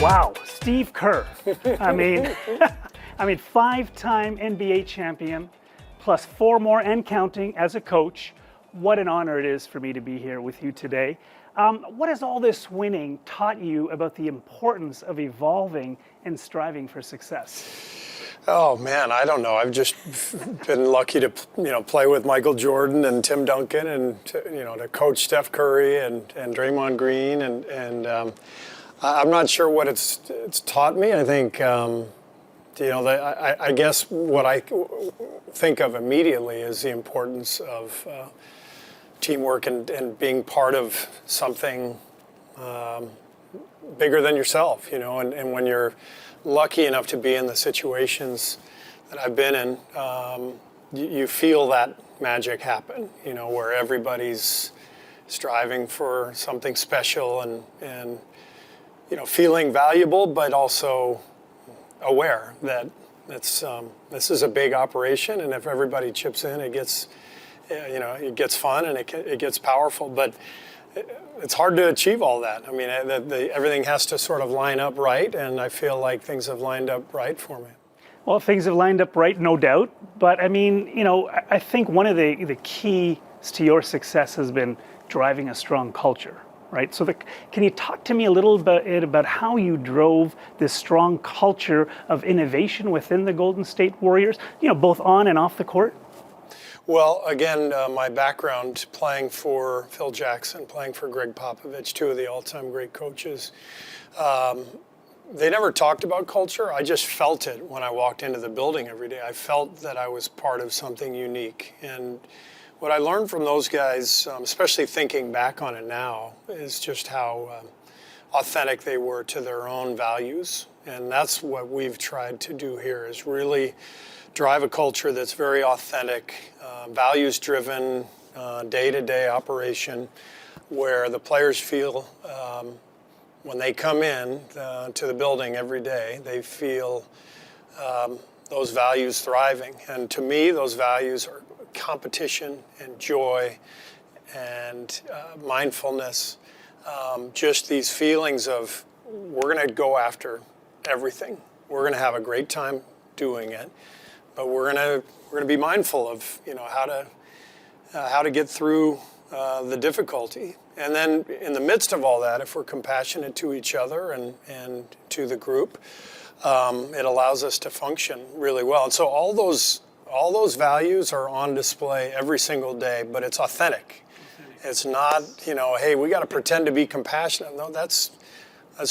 Wow, Steve Kerr. I mean, five-time NBA champion, plus 4 more and counting as a coach. What an honor it is for me to be here with you today. What has all this winning taught you about the importance of evolving and striving for success? Oh man, I don't know. I've just been lucky to play with Michael Jordan and Tim Duncan, and to coach Steph Curry and Draymond Green, and I'm not sure what it's taught me. I think I guess what I think of immediately is the importance of teamwork and being part of something bigger than yourself. And when you're lucky enough to be in the situations that I've been in, you feel that magic happen, where everybody's striving for something special and feeling valuable, but also aware that this is a big operation, and if everybody chips in, it gets fun and it gets powerful. But it's hard to achieve all that. I mean, everything has to sort of line up right, and I feel like things have lined up right for me. Well, things have lined up right, no doubt. But I mean, I think one of the keys to your success has been driving a strong culture, right? So can you talk to me a little bit about how you drove this strong culture of innovation within the Golden State Warriors, both on and off the court? Well, again, my background playing for Phil Jackson, playing for Greg Popovich, two of the all-time great coaches, they never talked about culture. I just felt it when I walked into the building every day. I felt that I was part of something unique. And what I learned from those guys, especially thinking back on it now, is just how authentic they were to their own values. And that's what we've tried to do here, is really drive a culture that's very authentic, values-driven, day-to-day operation, where the players feel when they come in to the building every day, they feel those values thriving. And to me, those values are competition and joy and mindfulness, just these feelings of we're going to go after everything. We're going to have a great time doing it. But we're gonna be mindful of how to get through the difficulty, and then in the midst of all that, if we're compassionate to each other and to the group, it allows us to function really well. And so all those values are on display every single day, but it's authentic. It's not hey, we got to pretend to be compassionate. No, that's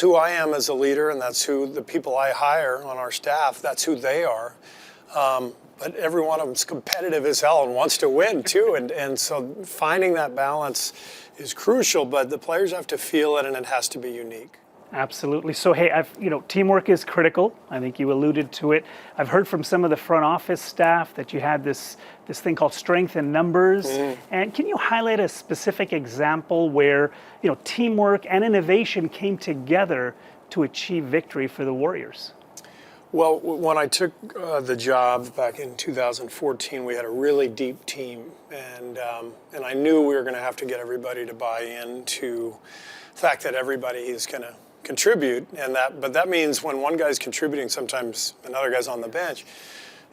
who I am as a leader, and that's who the people I hire on our staff. That's who they are. But every one of them's competitive as hell and wants to win too. And so finding that balance is crucial, but the players have to feel it, and it has to be unique. Absolutely. So, hey, teamwork is critical. I think you alluded to it. I've heard from some of the front office staff that you had this thing called strength in numbers. Mm-hmm. And can you highlight a specific example where, teamwork and innovation came together to achieve victory for the Warriors? Well, when I took the job back in 2014, we had a really deep team, and I knew we were going to have to get everybody to buy into the fact that everybody is going to contribute, but that means when one guy's contributing, sometimes another guy's on the bench.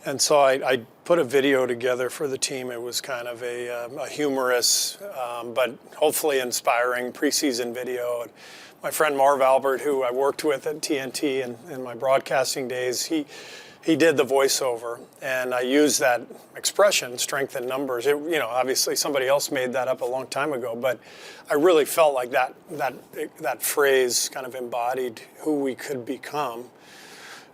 And so I put a video together for the team. It was kind of a humorous, but hopefully inspiring preseason video. My friend Marv Albert, who I worked with at TNT in my broadcasting days, he did the voiceover, and I used that expression, strength in numbers. Obviously somebody else made that up a long time ago, but I really felt like that phrase kind of embodied who we could become.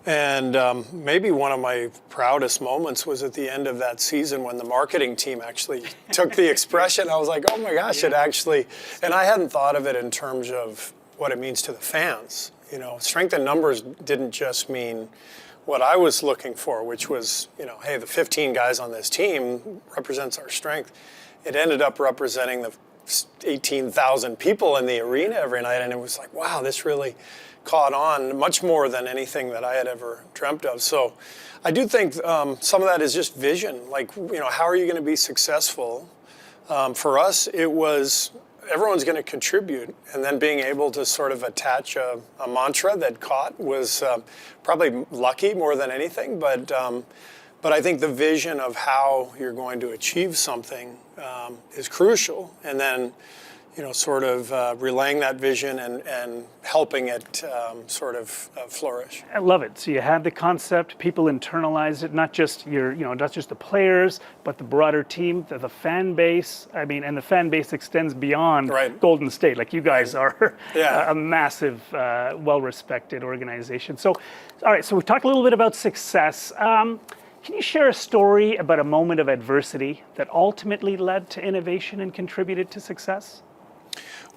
And maybe one of my proudest moments was at the end of that season when the marketing team actually took the expression. I was like, oh my gosh, it actually, and I hadn't thought of it in terms of what it means to the fans. Strength in numbers didn't just mean what I was looking for, which was, hey, the 15 guys on this team represents our strength. It ended up representing the 18,000 people in the arena every night, and it was like, wow, this really caught on much more than anything that I had ever dreamt of. So I do think some of that is just vision. Like, how are you going to be successful? For us, it was everyone's going to contribute, and then being able to sort of attach a mantra that caught was probably lucky more than anything. But I think the vision of how you're going to achieve something is crucial, and then sort of relaying that vision and helping it sort of flourish. I love it. So you had the concept, people internalized it, not just not just the players, but the broader team, the fan base. I mean, and the fan base extends beyond Golden State. Like you guys are a massive, well-respected organization. So, all right. So we talked a little bit about success. Can you share a story about a moment of adversity that ultimately led to innovation and contributed to success?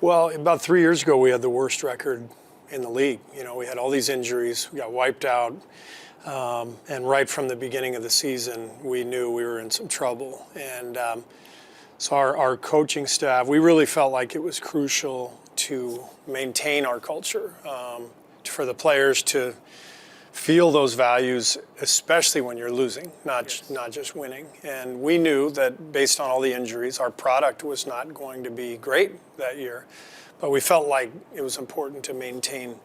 Well, about 3 years ago, we had the worst record in the league. We had all these injuries, we got wiped out, and right from the beginning of the season, we knew we were in some trouble. And so our coaching staff, we really felt like it was crucial to maintain our culture, for the players to feel those values, especially when you're losing, not just winning. And we knew that based on all the injuries, our product was not going to be great that year. But we felt like it was important to maintain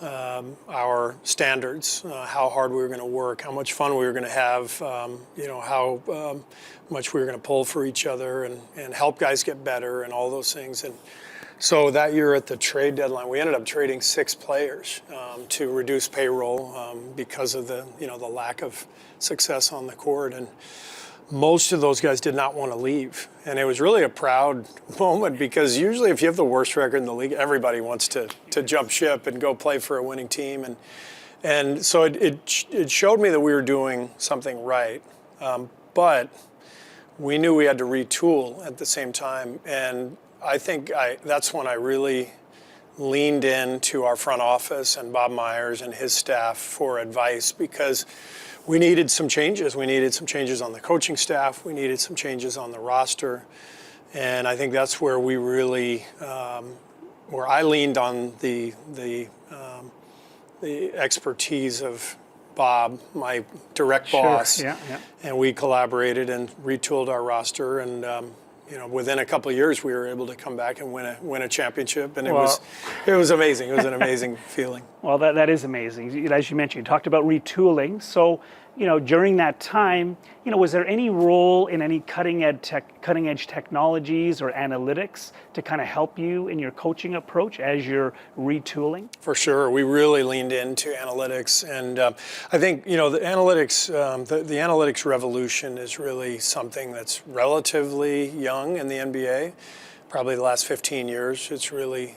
our standards, how hard we were going to work, how much fun we were going to have, how much we were going to pull for each other and help guys get better and all those things. And so that year at the trade deadline, we ended up trading 6 players to reduce payroll because of the lack of success on the court. And most of those guys did not want to leave. And it was really a proud moment because usually if you have the worst record in the league, everybody wants to jump ship and go play for a winning team. And so it showed me that we were doing something right. But we knew we had to retool at the same time. And I think that's when I really leaned into our front office and Bob Myers and his staff for advice because we needed some changes. We needed some changes on the coaching staff. We needed some changes on the roster. And I think that's where we really, where I leaned on the expertise of Bob, my direct boss. Yeah. And we collaborated and retooled our roster. And within a couple of years, we were able to come back and win a championship, and it was amazing. It was an amazing feeling. Well, that is amazing. As you mentioned, you talked about retooling. So, during that time, was there any role in any cutting edge technologies or analytics to kind of help you in your coaching approach as you're retooling? For sure, we really leaned into analytics, and I think the analytics, the analytics revolution is really something that's relatively young in the NBA. Probably the last 15 years, it's really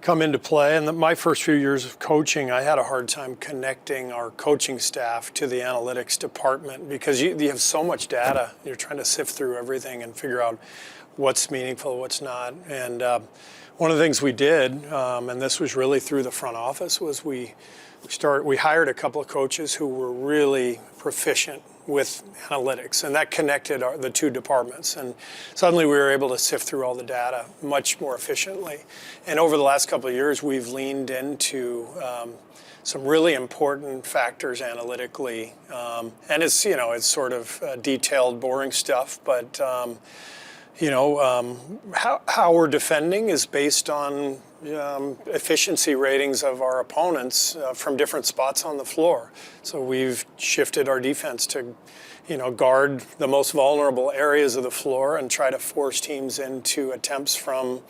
come into play. And my first few years of coaching, I had a hard time connecting our coaching staff to the analytics department because you have so much data. You're trying to sift through everything and figure out what's meaningful, what's not. And one of the things we did, and this was really through the front office, was we hired a couple of coaches who were really proficient with analytics, and that connected the two departments. And suddenly we were able to sift through all the data much more efficiently. And over the last couple of years, we've leaned into some really important factors analytically. And it's, it's sort of detailed, boring stuff, but how we're defending is based on efficiency ratings of our opponents from different spots on the floor. So we've shifted our defense to, guard the most vulnerable areas of the floor and try to force teams into attempts from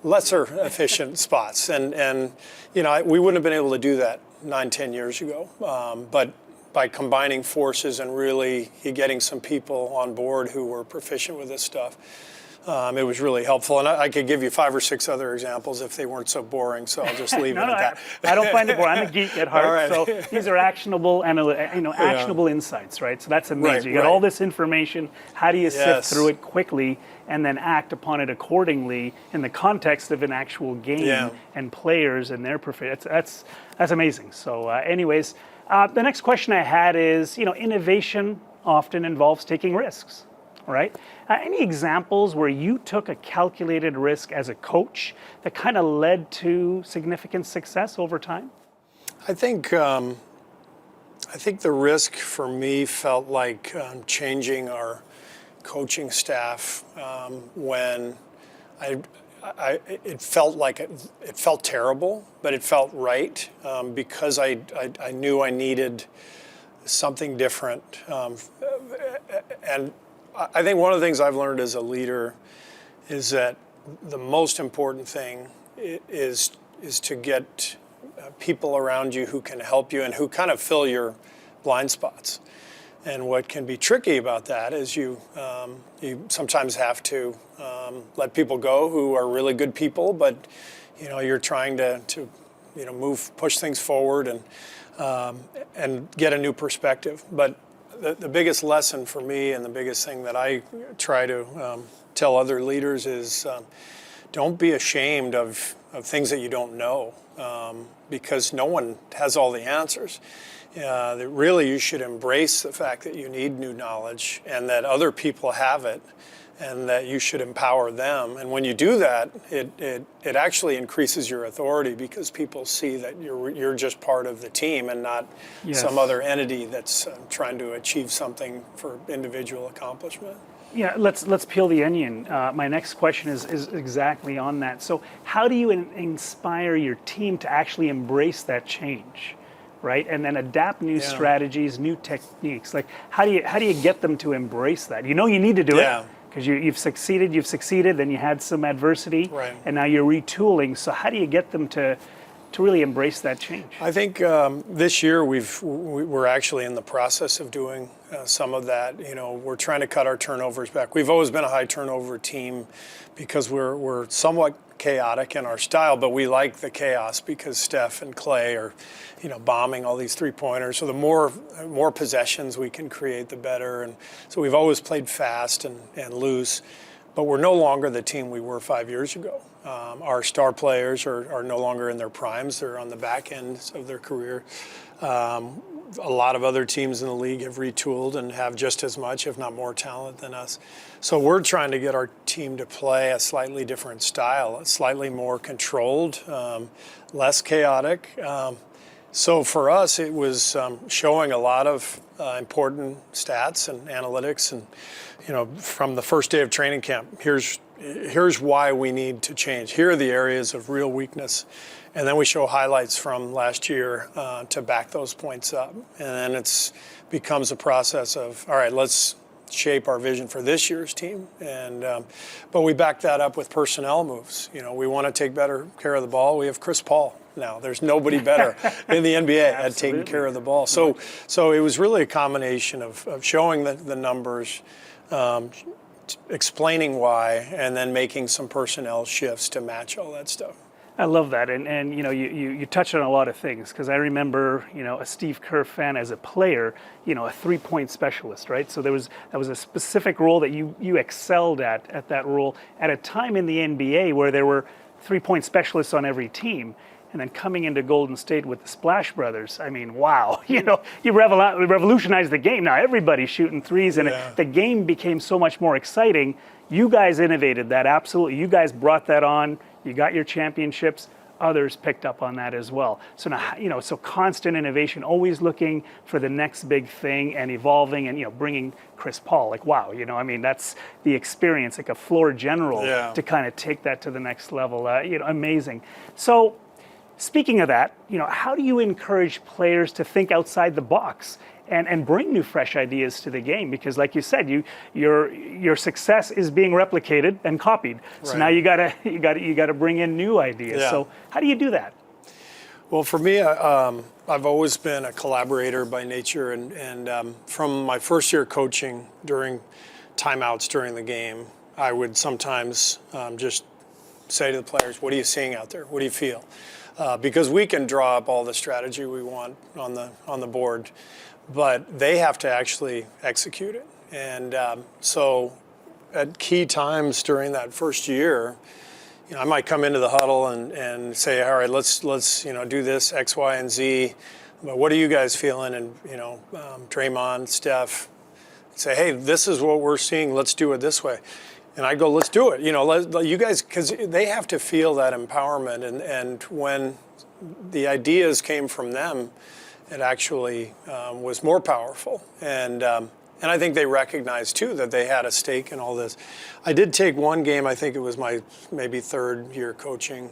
lesser efficient spots. And we wouldn't have been able to do that 9-10 years ago. But by combining forces and really getting some people on board who were proficient with this stuff, it was really helpful. And I could give you 5 or 6 other examples if they weren't so boring, so I'll just leave it at that. I don't find it boring. I'm a geek at heart, right. So these are actionable, actionable insights, right? So that's amazing. You got all this information. How do you sift through it quickly and then act upon it accordingly in the context of an actual game and players and their proficiency? That's amazing. So anyways, the next question I had is, innovation often involves taking risks. Right? Any examples where you took a calculated risk as a coach that kind of led to significant success over time? I think the risk for me felt like changing our coaching staff when it felt like it felt terrible, but it felt right, because I knew I needed something different. And I think one of the things I've learned as a leader is that the most important thing is to get people around you who can help you and who kind of fill your blind spots. And what can be tricky about that is you sometimes have to let people go who are really good people, but you're trying to push things forward and get a new perspective. But the biggest lesson for me and the biggest thing that I try to tell other leaders is don't be ashamed of things that you don't know, because no one has all the answers. That really you should embrace the fact that you need new knowledge and that other people have it, and that you should empower them. And when you do that, it actually increases your authority, because people see that you're just part of the team and not some other entity that's trying to achieve something for individual accomplishment. Yeah, let's peel the onion. My next question is exactly on that. So how do you inspire your team to actually embrace that change, right? And then adapt new strategies, new techniques. Like how do you get them to embrace that? You need to do it because you've succeeded, then you had some adversity, right, and now you're retooling. So how do you get them to really embrace that change? I think this year we're actually in the process of doing some of that. We're trying to cut our turnovers back. We've always been a high turnover team because we're somewhat chaotic in our style, but we like the chaos because Steph and Clay are, bombing all these three-pointers. So the more possessions we can create, the better. And so we've always played fast and loose, but we're no longer the team we were 5 years ago. Our star players are no longer in their primes. They're on the back end of their career. A lot of other teams in the league have retooled and have just as much, if not more talent than us. So we're trying to get our team to play a slightly different style, slightly more controlled, less chaotic. So for us, it was showing a lot of important stats and analytics. And, from the first day of training camp, here's why we need to change. Here are the areas of real weakness. And then we show highlights from last year to back those points up. And then it becomes a process of, all right, let's shape our vision for this year's team. And but we back that up with personnel moves. We want to take better care of the ball. We have Chris Paul now. There's nobody better in the NBA at taking care of the ball. So it was really a combination of showing the numbers, explaining why, and then making some personnel shifts to match all that stuff. I love that, and you touched on a lot of things, because I remember a Steve Kerr fan as a player, a 3-point specialist, right? So that was a specific role that you excelled at that role at a time in the NBA where there were 3-point specialists on every team. And then coming into Golden State with the Splash Brothers, I mean, wow, you revolutionized the game. Now everybody's shooting threes, and the game became so much more exciting. You guys innovated that, absolutely. You guys brought that on. You got your championships. Others picked up on that as well. So now, so constant innovation, always looking for the next big thing and evolving, and bringing Chris Paul. Like, wow, that's the experience, like a floor general to kind of take that to the next level. Amazing. So, speaking of that, how do you encourage players to think outside the box and bring new, fresh ideas to the game? Because, like you said, your success is being replicated and copied. So now you gotta bring in new ideas. So how do you do that? Well, for me, I've always been a collaborator by nature, and from my first year coaching, during timeouts during the game, I would sometimes just say to the players, "What are you seeing out there? What do you feel?" Because we can draw up all the strategy we want on the board, but they have to actually execute it. And so at key times during that first year, I might come into the huddle and say, all right, let's do this X, Y, and Z. But what are you guys feeling? And Draymond, Steph, say, hey, this is what we're seeing. Let's do it this way. And I go, let's do it. You guys, because they have to feel that empowerment. And when the ideas came from them, it actually was more powerful. And And I think they recognized, too, that they had a stake in all this. I did take one game, I think it was my maybe third year coaching,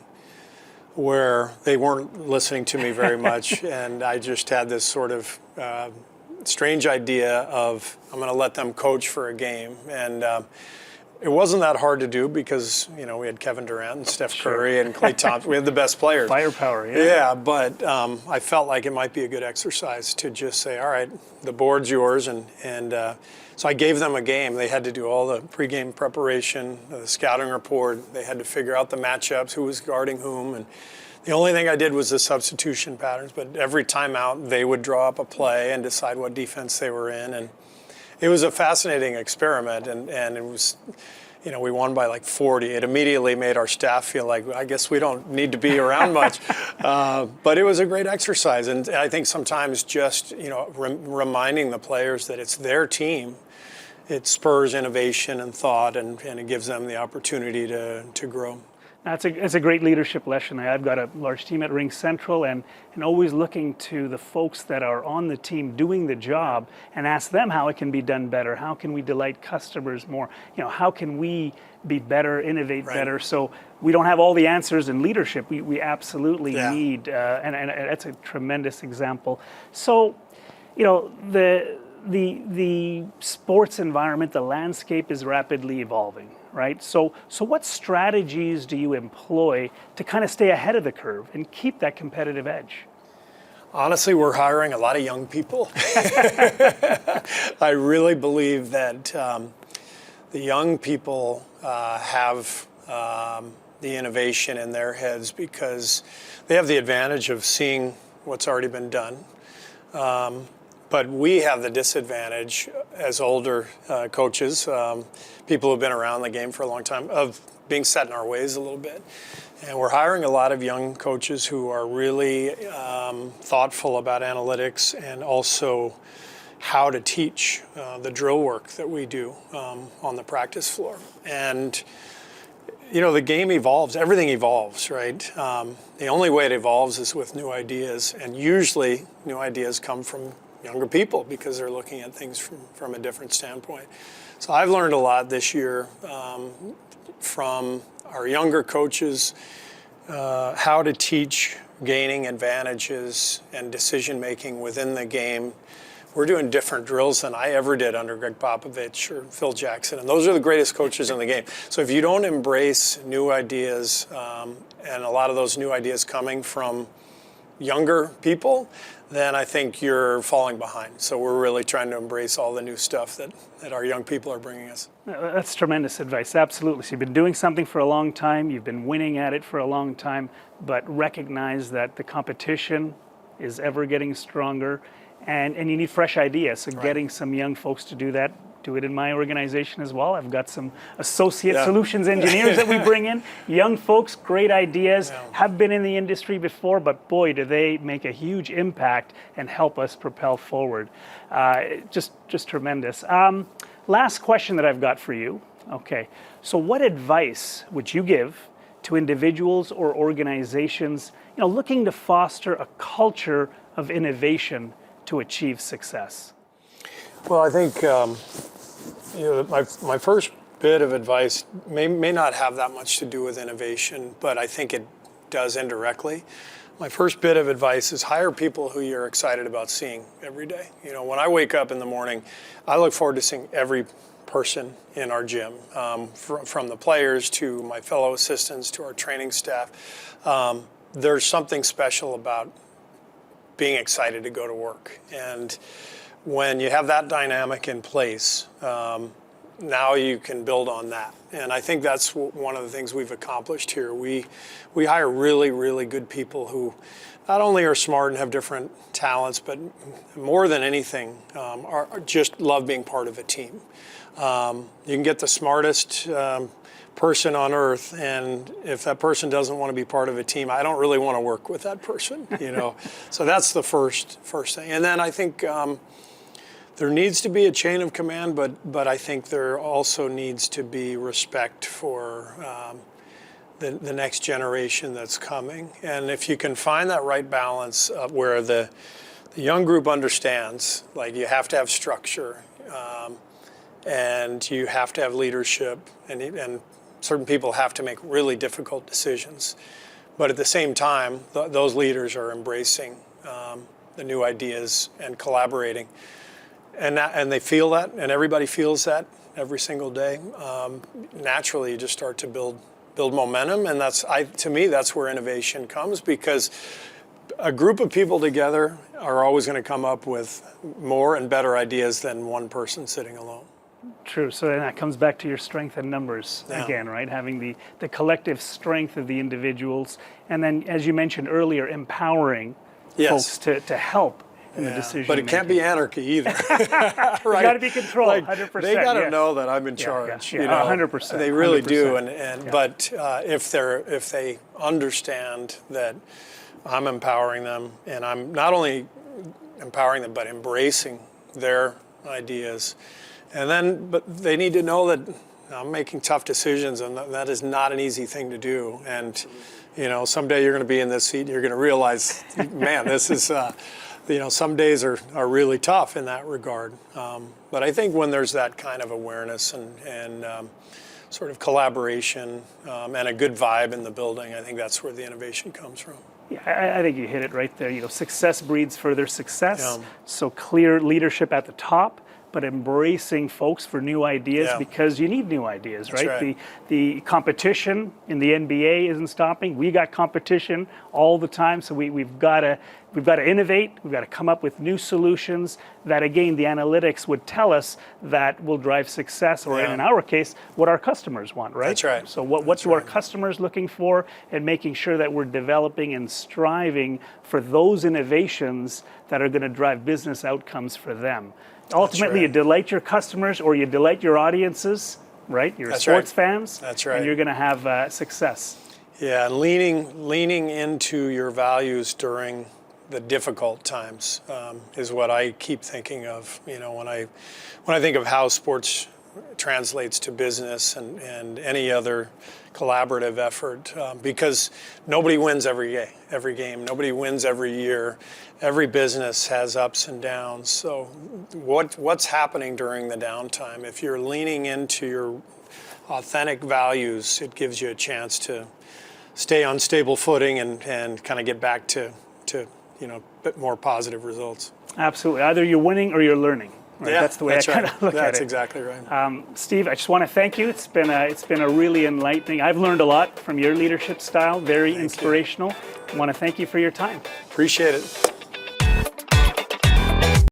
where they weren't listening to me very much, and I just had this sort of strange idea of I'm going to let them coach for a game. And it wasn't that hard to do because, we had Kevin Durant and Steph Curry and Klay Thompson. We had the best players. Firepower, yeah. Yeah, but I felt like it might be a good exercise to just say, all right, the board's yours. And so I gave them a game. They had to do all the pregame preparation, the scouting report. They had to figure out the matchups, who was guarding whom. And the only thing I did was the substitution patterns. But every timeout, they would draw up a play and decide what defense they were in. And it was a fascinating experiment, and it was, we won by like 40. It immediately made our staff feel like, I guess we don't need to be around much. But it was a great exercise, and I think sometimes just, reminding the players that it's their team, it spurs innovation and thought, and it gives them the opportunity to grow. It's a great leadership lesson. I've got a large team at Ring Central, and always looking to the folks that are on the team doing the job and ask them how it can be done better. How can we delight customers more? How can we be better, innovate better? So we don't have all the answers in leadership. We absolutely need, and that's a tremendous example. So, the sports environment, the landscape is rapidly evolving, right? So what strategies do you employ to kind of stay ahead of the curve and keep that competitive edge? Honestly, we're hiring a lot of young people. I really believe that the young people have the innovation in their heads because they have the advantage of seeing what's already been done. But we have the disadvantage as older coaches, people who've been around the game for a long time, of being set in our ways a little bit. And we're hiring a lot of young coaches who are really thoughtful about analytics and also how to teach the drill work that we do on the practice floor. And the game evolves, everything evolves, right? The only way it evolves is with new ideas, and usually new ideas come from younger people because they're looking at things from a different standpoint. So I've learned a lot this year from our younger coaches how to teach gaining advantages and decision making within the game. We're doing different drills than I ever did under Greg Popovich or Phil Jackson, and those are the greatest coaches in the game. So if you don't embrace new ideas, and a lot of those new ideas coming from younger people, then I think you're falling behind. So we're really trying to embrace all the new stuff that our young people are bringing us. That's tremendous advice, absolutely. So you've been doing something for a long time, you've been winning at it for a long time, but recognize that the competition is ever getting stronger, and you need fresh ideas. So getting some young folks to do that, do it in my organization as well. I've got some associate solutions engineers that we bring in. Young folks, great ideas, have been in the industry before, but boy, do they make a huge impact and help us propel forward. Just tremendous. Last question that I've got for you. Okay, so what advice would you give to individuals or organizations, looking to foster a culture of innovation to achieve success? Well, I think my first bit of advice may not have that much to do with innovation, but I think it does indirectly. My first bit of advice is hire people who you're excited about seeing every day. When I wake up in the morning, I look forward to seeing every person in our gym, from the players to my fellow assistants to our training staff. There's something special about being excited to go to work. And when you have that dynamic in place, now you can build on that. And I think that's one of the things we've accomplished here. We hire really, really good people who not only are smart and have different talents, but more than anything, are just love being part of a team. You can get the smartest person on earth, and if that person doesn't want to be part of a team, I don't really want to work with that person. So that's the first thing. And then I think there needs to be a chain of command, but I think there also needs to be respect for the next generation that's coming. And if you can find that right balance where the young group understands, like you have to have structure, and you have to have leadership, and certain people have to make really difficult decisions. But at the same time, those leaders are embracing the new ideas and collaborating, and they feel that, and everybody feels that every single day. Naturally, you just start to build momentum, and to me, that's where innovation comes, because a group of people together are always going to come up with more and better ideas than one person sitting alone. True. So then that comes back to your strength in numbers again, right? Having the collective strength of the individuals, and then, as you mentioned earlier, empowering folks to help in the decision. But it can't be anarchy either. Right? There's got to be control, 100%. They got to know that I'm in charge. You know, 100%. They really do. But if they understand that I'm empowering them, and I'm not only empowering them, but embracing their ideas. But they need to know that I'm making tough decisions, and that is not an easy thing to do. And, someday you're going to be in this seat, and you're going to realize, man, this is, some days are really tough in that regard. But I think when there's that kind of awareness and sort of collaboration and a good vibe in the building, I think that's where the innovation comes from. Yeah, I think you hit it right there. Success breeds further success. So clear leadership at the top, but embracing folks for new ideas, because you need new ideas, right? The competition in the NBA isn't stopping. We got competition all the time, so we've got to innovate. We've got to come up with new solutions that, again, the analytics would tell us that will drive success, or in our case, what our customers want, right? That's right. So what are our customers looking for, and making sure that we're developing and striving for those innovations that are going to drive business outcomes for them. Ultimately, you delight your customers, or you delight your audiences, right? Your sports fans. That's right. And you're going to have success. Yeah, and leaning into your values during the difficult times is what I keep thinking of. When I think of how sports translates to business and any other collaborative effort, because nobody wins every game. Nobody wins every year. Every business has ups and downs. So what's happening during the downtime? If you're leaning into your authentic values, it gives you a chance to stay on stable footing and kind of get back to a bit more positive results. Absolutely. Either you're winning or you're learning. Right? Yeah, that's the way I kind of look at it. That's exactly right. Steve, I just want to thank you. It's been a really enlightening. I've learned a lot from your leadership style. Very inspirational. I want to thank you for your time. Appreciate it.